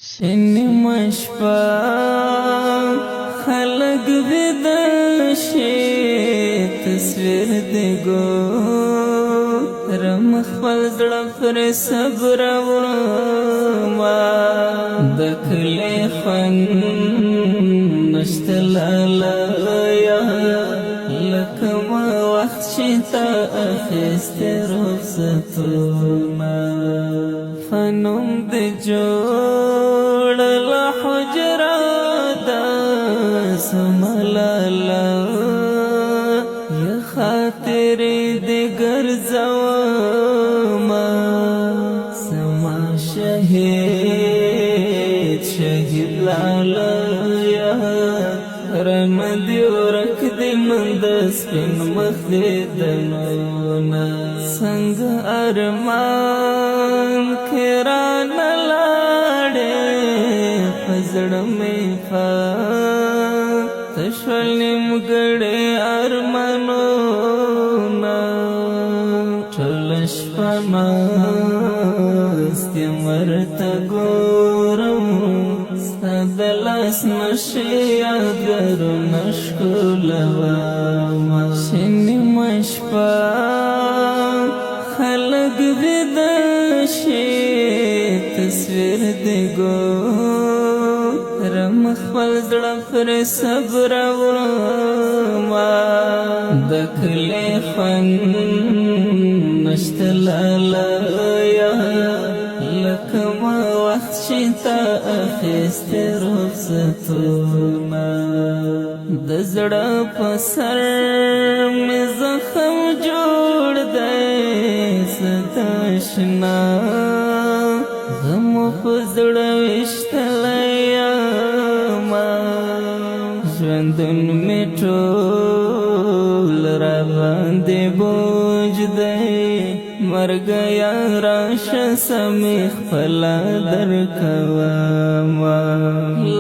شنی مشپا خلق بیدا شی تصویر دیگو رم خپل زړه پر صبر وما دکلی خون نشتلالا لکما وقت شیطا اخیست رخصتونا فنم دی جوڑ لحجرہ دا سملالا یا خاطر دی گرزوما سما شہید لالا یا رمدی ورک دی مندس پن مخدی دنونا سنگ ارمان کھران لاڑے فزڑ میں فا تشول نمگڑے ارمانونا چلش پناستی مرتا گورم سادلاس نشیا گرو نشکولواما شنی مشپا خلق بیدا شی تصویر دیگو رم خپل زړه پر صبر وما دکلی خون نشتلالا یا لکما وقت شیطا اخیست رخصتونا دزړه پسر می زخم جوړ دی ستاشنا غم پزړه وشتلیا ما ژوندون می ټول را باندې بوج دی مرګ یا راشه سمې خپل درکوما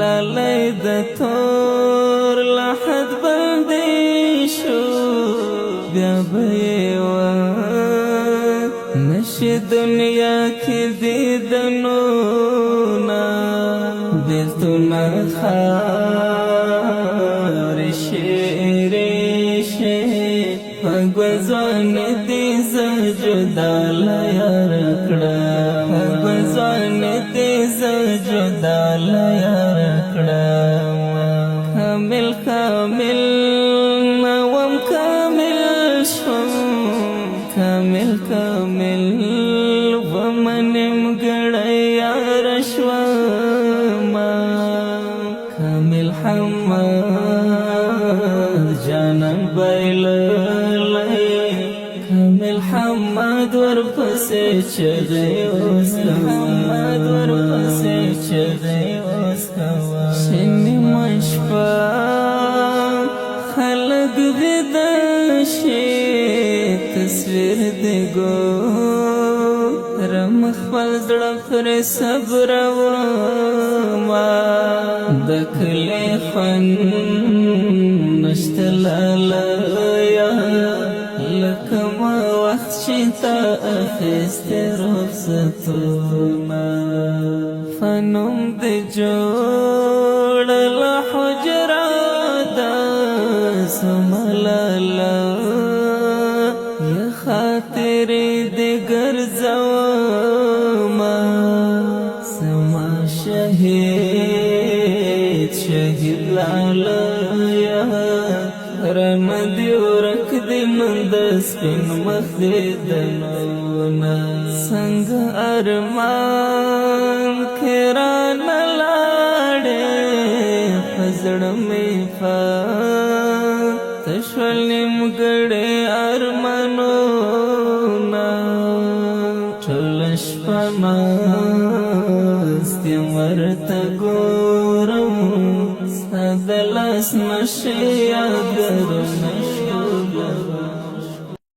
لالی د تور لحد باندې شو بیا به نشي دنیا کې دیدنونا بیلتونا خار شیرشی پگوزوان دیز جدا لیا رکڑا پگوزوان دیز جدا لیا رکڑا کامل کامل نوم کامل شم کامل کامل ومنم گڑیا رشواما کامل حماد جانم بایللی کامل حماد ورپسی چغی حماد ورپسی چغی شنی مشپا خلق بیدا شی تصویر دیگو رم خپل زړه پر صبر وما دکلی خون نشتلالا یا لکما وقت شیطا اخیست رخصتونا فنم دی جوڑ لحجرہ دا سملالا یا خاطر دی گرزوما سما شہید لالا یا رمدی ورک دی مندس پن مخدی دنونا سنگ ارمان کھران لاڑے فزڑ میں فا تشول نمگڑے ارمانونا چلش پناستی مرتا گورم سادلاس نشیا گرو